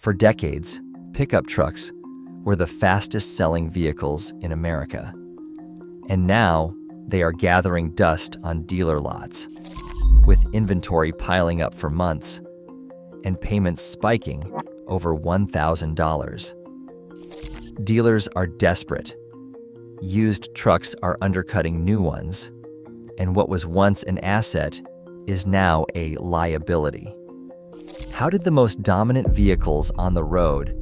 For decades, pickup trucks were the fastest-selling vehicles in America. And now, they are gathering dust on dealer lots, with inventory piling up for months and payments spiking over $1,000. Dealers are desperate. Used trucks are undercutting new ones, and what was once an asset is now a liability. How did the most dominant vehicles on the road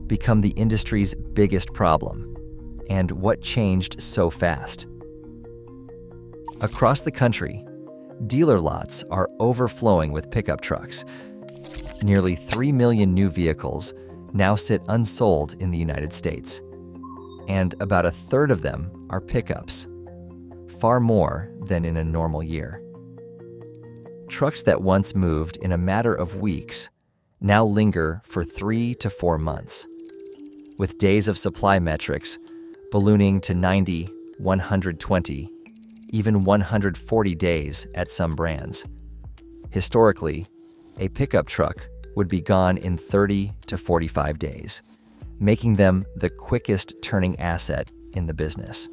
become the industry's biggest problem, and what changed so fast? Across the country, dealer lots are overflowing with pickup trucks. Nearly 3 million new vehicles now sit unsold in the United States, and about a third of them are pickups, far more than in a normal year. Trucks that once moved in a matter of weeks now linger for 3 to 4 months, with days of supply metrics ballooning to 90, 120, even 140 days at some brands. Historically, a pickup truck would be gone in 30 to 45 days, making them the quickest turning asset in the business.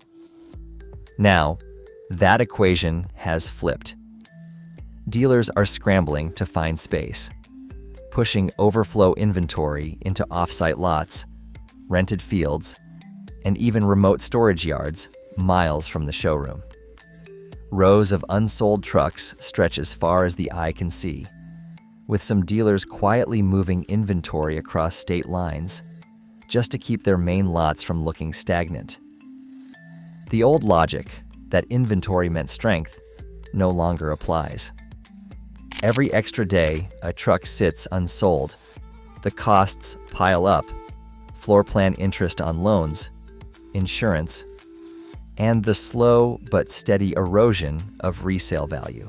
Now, that equation has flipped. Dealers are scrambling to find space, pushing overflow inventory into off-site lots, rented fields, and even remote storage yards miles from the showroom. Rows of unsold trucks stretch as far as the eye can see, with some dealers quietly moving inventory across state lines just to keep their main lots from looking stagnant. The old logic that inventory meant strength no longer applies. Every extra day a truck sits unsold, the costs pile up: floor plan interest on loans, insurance, and the slow but steady erosion of resale value.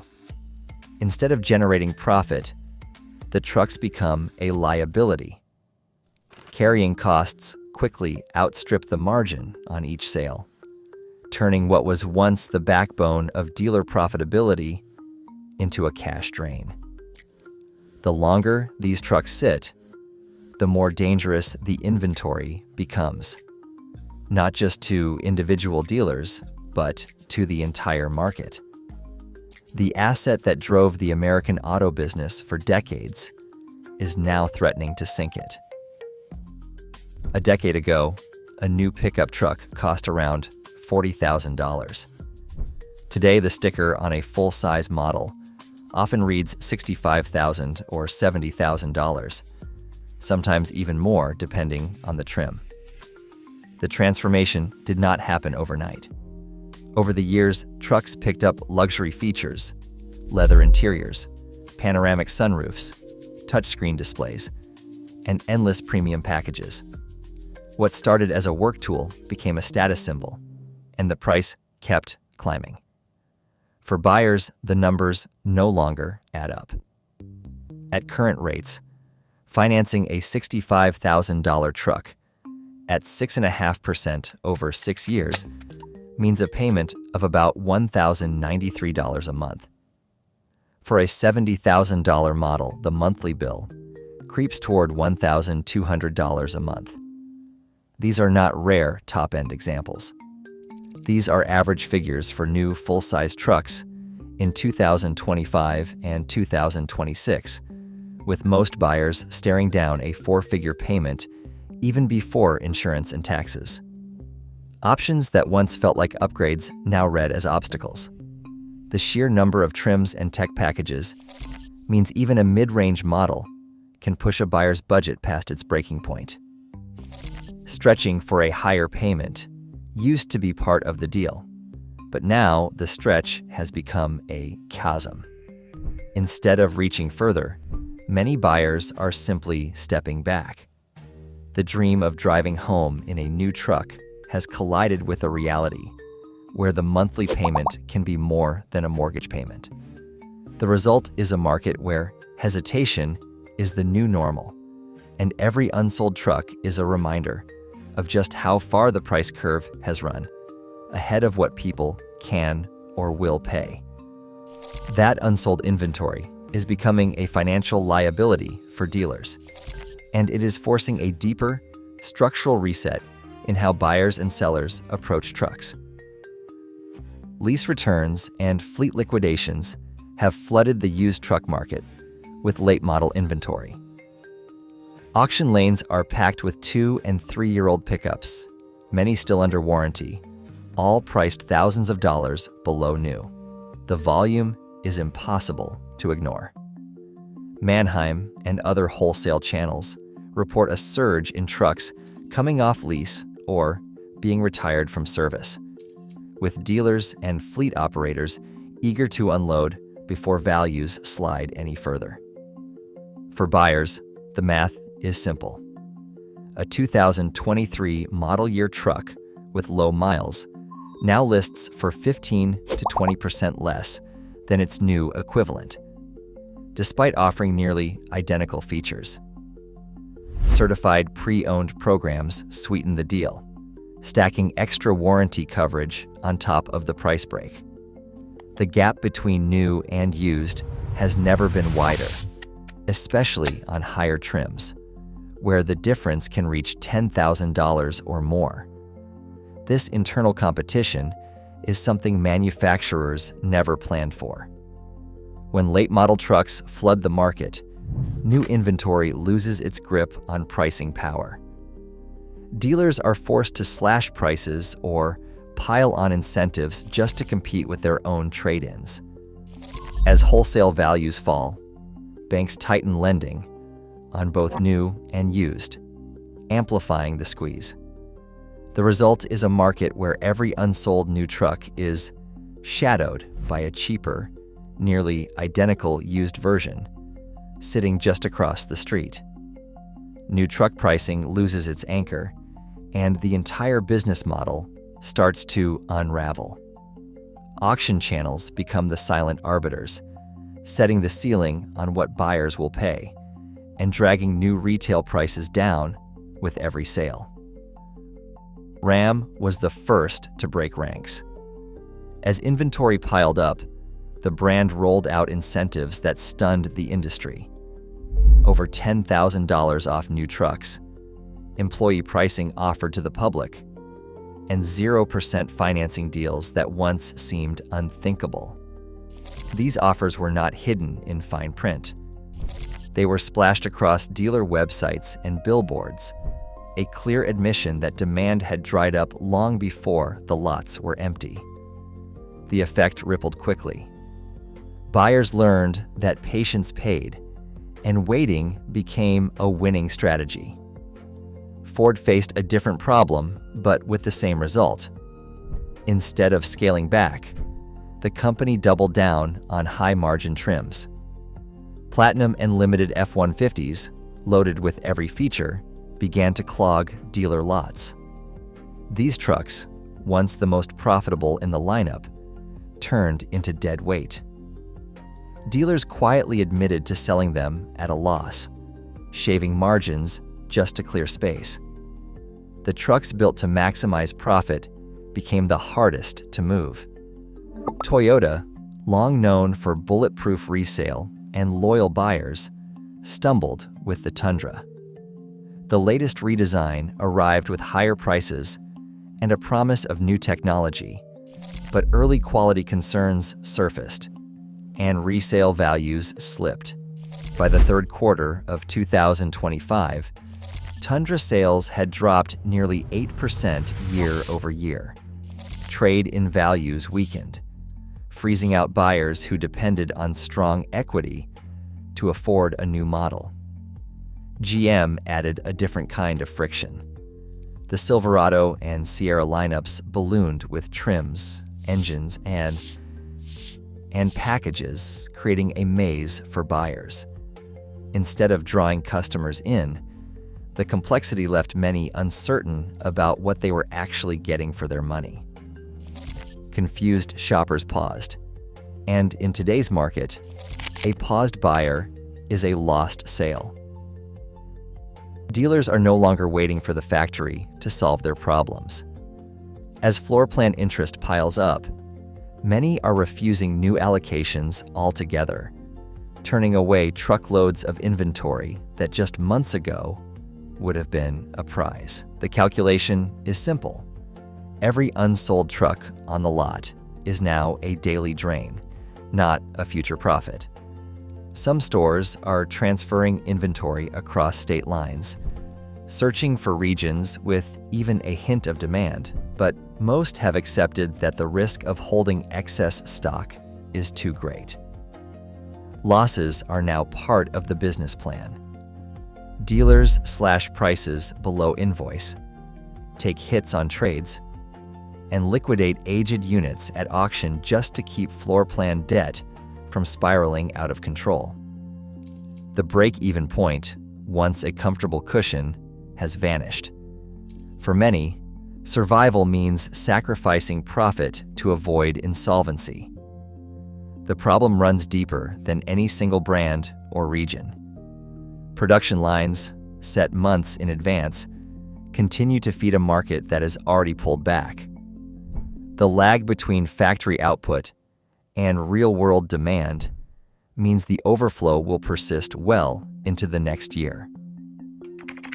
Instead of generating profit, the trucks become a liability. Carrying costs quickly outstrip the margin on each sale, turning what was once the backbone of dealer profitability into a cash drain. The longer these trucks sit, the more dangerous the inventory becomes, not just to individual dealers, but to the entire market. The asset that drove the American auto business for decades is now threatening to sink it. A decade ago, a new pickup truck cost around $40,000. Today, the sticker on a full-size model often reads $65,000 or $70,000, sometimes even more depending on the trim. The transformation did not happen overnight. Over the years, trucks picked up luxury features: leather interiors, panoramic sunroofs, touchscreen displays, and endless premium packages. What started as a work tool became a status symbol, and the price kept climbing. For buyers, the numbers no longer add up. At current rates, financing a $65,000 truck at 6.5% over 6 years means a payment of about $1,093 a month. For a $70,000 model, the monthly bill creeps toward $1,200 a month. These are not rare top-end examples. These are average figures for new full-size trucks in 2025 and 2026, with most buyers staring down a 4-figure payment even before insurance and taxes. Options that once felt like upgrades now read as obstacles. The sheer number of trims and tech packages means even a mid-range model can push a buyer's budget past its breaking point. Stretching for a higher payment used to be part of the deal, but now the stretch has become a chasm. Instead of reaching further, many buyers are simply stepping back. The dream of driving home in a new truck has collided with a reality where the monthly payment can be more than a mortgage payment. The result is a market where hesitation is the new normal, and every unsold truck is a reminder of just how far the price curve has run, ahead of what people can or will pay. That unsold inventory is becoming a financial liability for dealers. and it is forcing a deeper, structural reset in how buyers and sellers approach trucks. Lease returns and fleet liquidations have flooded the used truck market with late-model inventory. Auction lanes are packed with 2- and 3-year-old pickups, many still under warranty, all priced thousands of dollars below new. The volume is impossible to ignore. Manheim and other wholesale channels report a surge in trucks coming off lease or being retired from service, with dealers and fleet operators eager to unload before values slide any further. For buyers, the math is simple. A 2023 model year truck with low miles now lists for 15 to 20% less than its new equivalent, despite offering nearly identical features. Certified pre-owned programs sweeten the deal, stacking extra warranty coverage on top of the price break. The gap between new and used has never been wider, especially on higher trims, where the difference can reach $10,000 or more. This internal competition is something manufacturers never planned for. When late-model trucks flood the market, new inventory loses its grip on pricing power. Dealers are forced to slash prices or pile on incentives just to compete with their own trade-ins. As wholesale values fall, banks tighten lending on both new and used, amplifying the squeeze. The result is a market where every unsold new truck is shadowed by a cheaper, nearly identical used version sitting just across the street. New truck pricing loses its anchor, and the entire business model starts to unravel. Auction channels become the silent arbiters, setting the ceiling on what buyers will pay and dragging new retail prices down with every sale. Ram was the first to break ranks. As inventory piled up, the brand rolled out incentives that stunned the industry. Over $10,000 off new trucks, employee pricing offered to the public, and 0% financing deals that once seemed unthinkable. These offers were not hidden in fine print. They were splashed across dealer websites and billboards, a clear admission that demand had dried up long before the lots were empty. The effect rippled quickly. Buyers learned that patience paid, and waiting became a winning strategy. Ford faced a different problem, but with the same result. Instead of scaling back, the company doubled down on high-margin trims. Platinum and limited F-150s, loaded with every feature, began to clog dealer lots. These trucks, once the most profitable in the lineup, turned into dead weight. Dealers quietly admitted to selling them at a loss, shaving margins just to clear space. The trucks built to maximize profit became the hardest to move. Toyota, long known for bulletproof resale and loyal buyers, stumbled with the Tundra. The latest redesign arrived with higher prices and a promise of new technology, but early quality concerns surfaced, and resale values slipped. By the third quarter of 2025, Tundra sales had dropped nearly 8% year over year. Trade-in values weakened, freezing out buyers who depended on strong equity to afford a new model. GM added a different kind of friction. The Silverado and Sierra lineups ballooned with trims, engines, and packages, creating a maze for buyers. Instead of drawing customers in, the complexity left many uncertain about what they were actually getting for their money. Confused shoppers paused, and in today's market, a paused buyer is a lost sale. Dealers are no longer waiting for the factory to solve their problems. As floor plan interest piles up, many are refusing new allocations altogether, turning away truckloads of inventory that just months ago would have been a prize. The calculation is simple. Every unsold truck on the lot is now a daily drain, not a future profit. Some stores are transferring inventory across state lines, searching for regions with even a hint of demand, but most have accepted that the risk of holding excess stock is too great. Losses are now part of the business plan. Dealers slash prices below invoice, take hits on trades, and liquidate aged units at auction just to keep floor plan debt from spiraling out of control. The break-even point, once a comfortable cushion, has vanished. For many, survival means sacrificing profit to avoid insolvency. The problem runs deeper than any single brand or region. Production lines, set months in advance, continue to feed a market that has already pulled back. The lag between factory output and real-world demand means the overflow will persist well into the next year.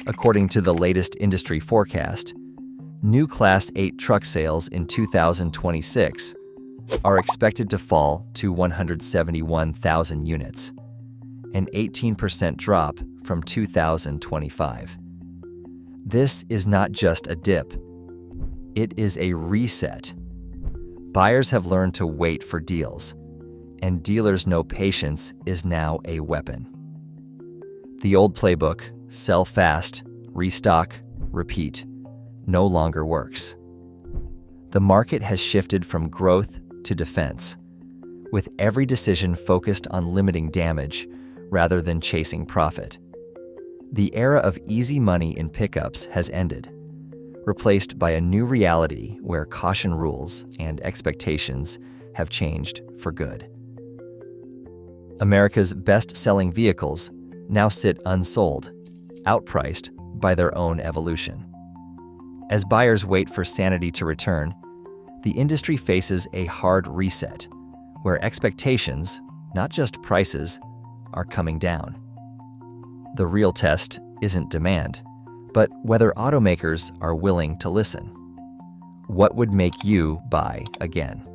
According to the latest industry forecast, new Class 8 truck sales in 2026 are expected to fall to 171,000 units, an 18% drop from 2025. This is not just a dip, it is a reset. Buyers have learned to wait for deals, and dealers know patience is now a weapon. The old playbook, sell fast, restock, repeat, no longer works. The market has shifted from growth to defense, with every decision focused on limiting damage rather than chasing profit. The era of easy money in pickups has ended, replaced by a new reality where caution rules and expectations have changed for good. America's best-selling vehicles now sit unsold, outpriced by their own evolution. As buyers wait for sanity to return, the industry faces a hard reset, where expectations, not just prices, are coming down. The real test isn't demand, but whether automakers are willing to listen. What would make you buy again?